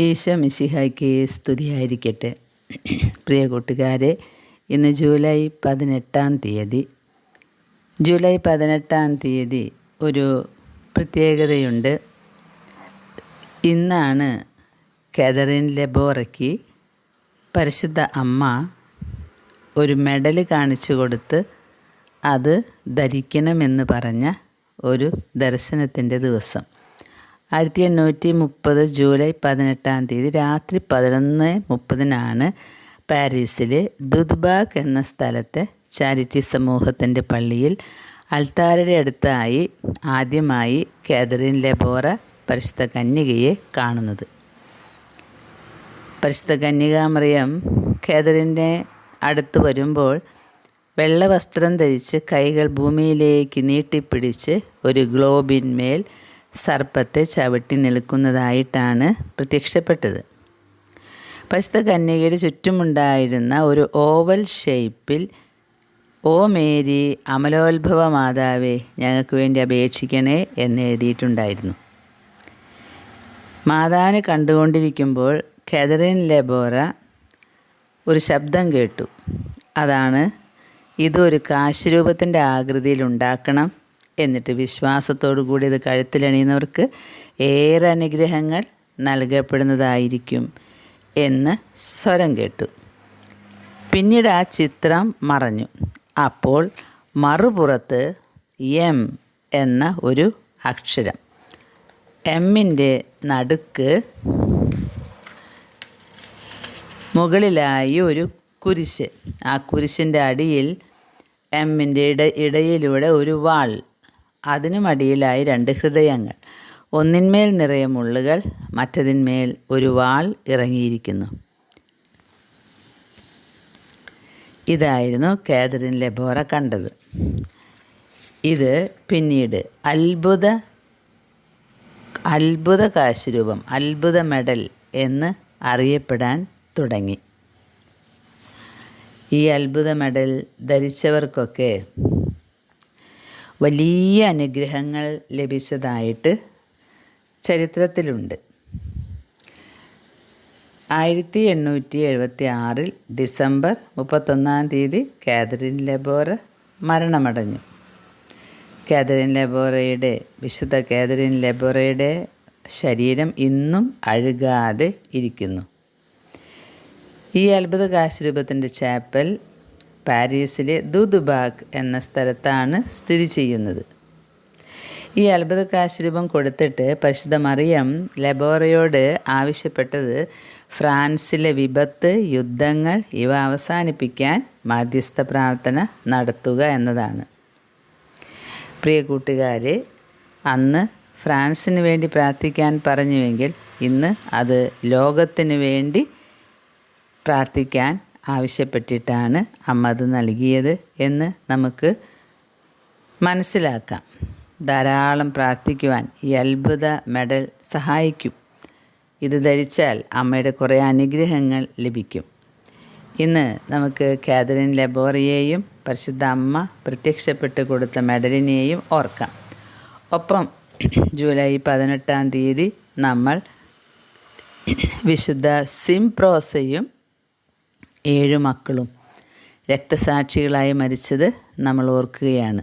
ഈശോ മിശിഹായ്ക്ക് സ്തുതിയായിരിക്കട്ടെ. പ്രിയ കൂട്ടുകാരെ, ഇന്ന് ജൂലൈ 18 ജൂലൈ 18 ഒരു പ്രത്യേകതയുണ്ട്. ഇന്നാണ് കാതറിൻ ലെബോറയ്ക്ക് പരിശുദ്ധ അമ്മ ഒരു മെഡൽ കാണിച്ചു കൊടുത്ത് അത് ധരിക്കണമെന്ന് പറഞ്ഞ ഒരു ദർശനത്തിൻ്റെ ദിവസം. 1830 ജൂലൈ 18 രാത്രി 11:30 പാരീസിലെ ദുദ്ബാഗ് എന്ന സ്ഥലത്തെ ചാരിറ്റി സമൂഹത്തിൻ്റെ പള്ളിയിൽ അൾത്താരയുടെ അടുത്തായി ആദ്യമായി കാതറിൻ ലെബോറ പരിശുദ്ധ കന്യകയെ കാണുന്നത്. പരിശുദ്ധ കന്യകാമറിയം കാതറിൻ്റെ അടുത്ത് വരുമ്പോൾ വെള്ള വസ്ത്രം ധരിച്ച് കൈകൾ ഭൂമിയിലേക്ക് നീട്ടിപ്പിടിച്ച് ഒരു ഗ്ലോബിന്മേൽ സർപ്പത്തെ ചവിട്ടി നിൽക്കുന്നതായിട്ടാണ് പ്രത്യക്ഷപ്പെട്ടത്. പരിശുദ്ധ കന്യകയുടെ ചുറ്റുമുണ്ടായിരുന്ന ഒരു ഓവൽ ഷേപ്പിൽ "ഓ മേരി, അമലോത്ഭവ മാതാവേ, ഞങ്ങൾക്ക് വേണ്ടി അപേക്ഷിക്കണേ" എന്നെഴുതിയിട്ടുണ്ടായിരുന്നു. മാതാവിനെ കണ്ടുകൊണ്ടിരിക്കുമ്പോൾ കാതറിൻ ലെബോറ ഒരു ശബ്ദം കേട്ടു. അതാണ്, ഇതൊരു കാശുരൂപത്തിൻ്റെ ആകൃതിയിൽ ഉണ്ടാക്കണം, എന്നിട്ട് വിശ്വാസത്തോടു കൂടി ഇത് കഴുത്തിലണിയുന്നവർക്ക് ഏറെ അനുഗ്രഹങ്ങൾ നൽകപ്പെടുന്നതായിരിക്കും എന്ന് സ്വരം കേട്ടു. പിന്നീട് ആ ചിത്രം മറഞ്ഞു. അപ്പോൾ മറുപുറത്ത് എം എന്ന ഒരു അക്ഷരം, എമ്മിൻ്റെ നടുക്ക് മുകളിലായി ഒരു കുരിശ്, ആ കുരിശിൻ്റെ അടിയിൽ എമ്മിൻ്റെ ഇടയിലൂടെ ഒരു വാൾ, അതിനുമടിയിലായി 2 ഹൃദയങ്ങൾ, ഒന്നിന്മേൽ നിറയെ മുള്ളുകൾ, മറ്റതിന്മേൽ ഒരു വാൾ ഇറങ്ങിയിരിക്കുന്നു. ഇതായിരുന്നു കാതറിൻ ലെബോറ കണ്ടത്. ഇത് പിന്നീട് അത്ഭുത കാശുരൂപം, അത്ഭുത മെഡൽ എന്ന് അറിയപ്പെടാൻ തുടങ്ങി. ഈ അത്ഭുത മെഡൽ ധരിച്ചവർക്കൊക്കെ വലിയ അനുഗ്രഹങ്ങൾ ലഭിച്ചതായിട്ട് ചരിത്രത്തിലുണ്ട്. 1876 ഡിസംബർ 31 കാതറിൻ ലെബോറ മരണമടഞ്ഞു. വിശുദ്ധ കാതറിൻ ലെബോറയുടെ ശരീരം ഇന്നും അഴുകാതെ ഇരിക്കുന്നു. ഈ അത്ഭുത കാശുരൂപത്തിൻ്റെ ചാപ്പൽ പാരീസിലെ ദുദ്ബാഗ് എന്ന സ്ഥലത്താണ് സ്ഥിതി ചെയ്യുന്നത്. ഈ അത്ഭുത കാശുരൂപം കൊടുത്തിട്ട് പരിശുദ്ധ മറിയം ലെബോറയോട് ആവശ്യപ്പെട്ടത് ഫ്രാൻസിലെ വിപത്ത്, യുദ്ധങ്ങൾ ഇവ അവസാനിപ്പിക്കാൻ മാധ്യസ്ഥ പ്രാർത്ഥന നടത്തുക എന്നതാണ്. പ്രിയ കൂട്ടുകാരെ, അന്ന് ഫ്രാൻസിന് വേണ്ടി പ്രാർത്ഥിക്കാൻ പറഞ്ഞുവെങ്കിൽ ഇന്ന് അത് ലോകത്തിന് വേണ്ടി പ്രാർത്ഥിക്കാൻ ആവശ്യപ്പെട്ടിട്ടാണ് അമ്മ അത് നൽകിയത് എന്ന് നമുക്ക് മനസ്സിലാക്കാം. ധാരാളം പ്രാർത്ഥിക്കുവാൻ ഈ അത്ഭുത മെഡൽ സഹായിക്കും. ഇത് ധരിച്ചാൽ അമ്മയുടെ കുറേ അനുഗ്രഹങ്ങൾ ലഭിക്കും. ഇന്ന് നമുക്ക് കാതറിൻ ലെബോറയെയും പരിശുദ്ധ അമ്മ പ്രത്യക്ഷപ്പെട്ട് കൊടുത്ത മെഡലിനെയും ഓർക്കാം. ഒപ്പം ജൂലൈ 18 നമ്മൾ വിശുദ്ധ സിംപ്രോസയും 7 മക്കളും രക്തസാക്ഷികളായി മരിച്ചത് നമ്മൾ ഓർക്കുകയാണ്.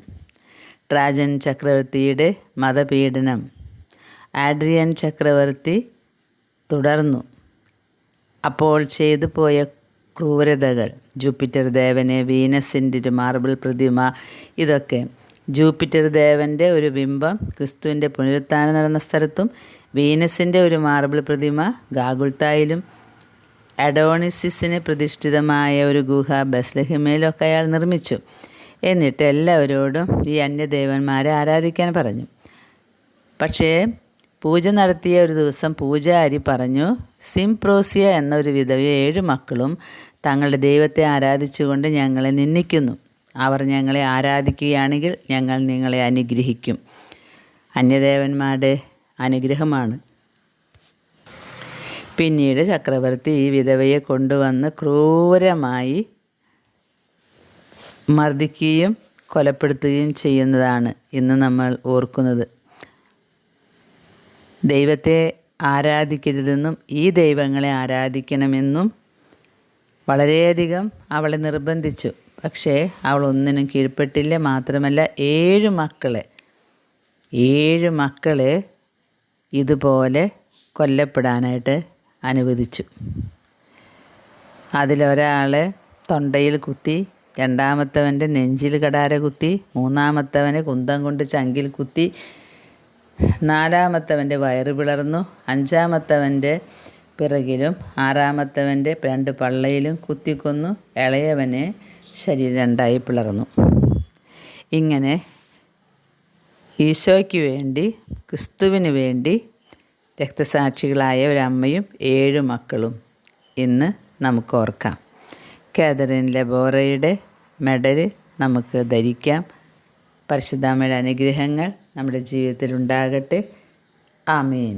ട്രാജൻ ചക്രവർത്തിയുടെ മതപീഡനം ആഡ്രിയൻ ചക്രവർത്തി തുടർന്നു. അപ്പോൾ ചെയ്തു പോയ ക്രൂരതകൾ, ജൂപ്പിറ്റർ ദേവനെ, വീനസിൻ്റെ ഒരു മാർബിൾ പ്രതിമ, ഇതൊക്കെ ജൂപ്പിറ്റർ ദേവൻ്റെ ഒരു ബിംബം ക്രിസ്തുവിൻ്റെ പുനരുത്ഥാനം നടന്ന സ്ഥലത്തും, വീനസിൻ്റെ ഒരു മാർബിൾ പ്രതിമ ഗാഗുൽത്തായിലും, അഡോണിസിസിന് പ്രതിഷ്ഠിതമായ ഒരു ഗുഹ ബെത്ലഹേമിലൊക്കെ അയാൾ നിർമ്മിച്ചു. എന്നിട്ട് എല്ലാവരോടും ഈ അന്യദേവന്മാരെ ആരാധിക്കാൻ പറഞ്ഞു. പക്ഷേ പൂജ നടത്തിയ ഒരു ദിവസം പൂജാരി പറഞ്ഞു, സിംപ്രോസിയ എന്നൊരു വിധവയും 7 മക്കളും തങ്ങളുടെ ദൈവത്തെ ആരാധിച്ചുകൊണ്ട് ഞങ്ങളെ നിന്ദിക്കുന്നു. അവർ ഞങ്ങളെ ആരാധിക്കുകയാണെങ്കിൽ ഞങ്ങൾ നിങ്ങളെ അനുഗ്രഹിക്കും. അന്യദേവന്മാരുടെ അനുഗ്രഹമാണ്. പിന്നീട് ചക്രവർത്തി ഈ വിധവയെ കൊണ്ടുവന്ന് ക്രൂരമായി മർദ്ദിക്കുകയും കൊലപ്പെടുത്തുകയും ചെയ്യുന്നതാണ് ഇന്ന് നമ്മൾ ഓർക്കുന്നത്. ദൈവത്തെ ആരാധിക്കരുതെന്നും ഈ ദൈവങ്ങളെ ആരാധിക്കണമെന്നും വളരെയധികം അവളെ നിർബന്ധിച്ചു. പക്ഷേ അവൾ ഒന്നിനും കീഴ്പ്പെട്ടില്ല. മാത്രമല്ല 7 മക്കളെ ഇതുപോലെ കൊല്ലപ്പെടാനായിട്ട് അനുവദിച്ചു. അതിലൊരാളെ തൊണ്ടയിൽ കുത്തി, രണ്ടാമത്തവൻ്റെ നെഞ്ചിൽ കടാര കുത്തി, മൂന്നാമത്തവനെ കുന്തം കൊണ്ട് ചങ്കിൽ കുത്തി, നാലാമത്തവൻ്റെ വയറ് പിളർന്നു, അഞ്ചാമത്തവൻ്റെ പിറകിലും ആറാമത്തവൻ്റെ 2 പള്ളയിലും കുത്തിക്കൊന്നു. ഇളയവനെ ശരീരം 2ആയി പിളർന്നു. ഇങ്ങനെ ഈശോയ്ക്ക് വേണ്ടി, ക്രിസ്തുവിന് വേണ്ടി രക്തസാക്ഷികളായ ഒരമ്മയും 7 മക്കളും ഇന്ന് നമുക്ക് ഓർക്കാം. കാതറിൻ ലബോറയുടെ മെഡൽ നമുക്ക് ധരിക്കാം. പരിശുദ്ധ അമ്മയുടെ അനുഗ്രഹങ്ങൾ നമ്മുടെ ജീവിതത്തിൽ ഉണ്ടാകട്ടെ. ആമേൻ.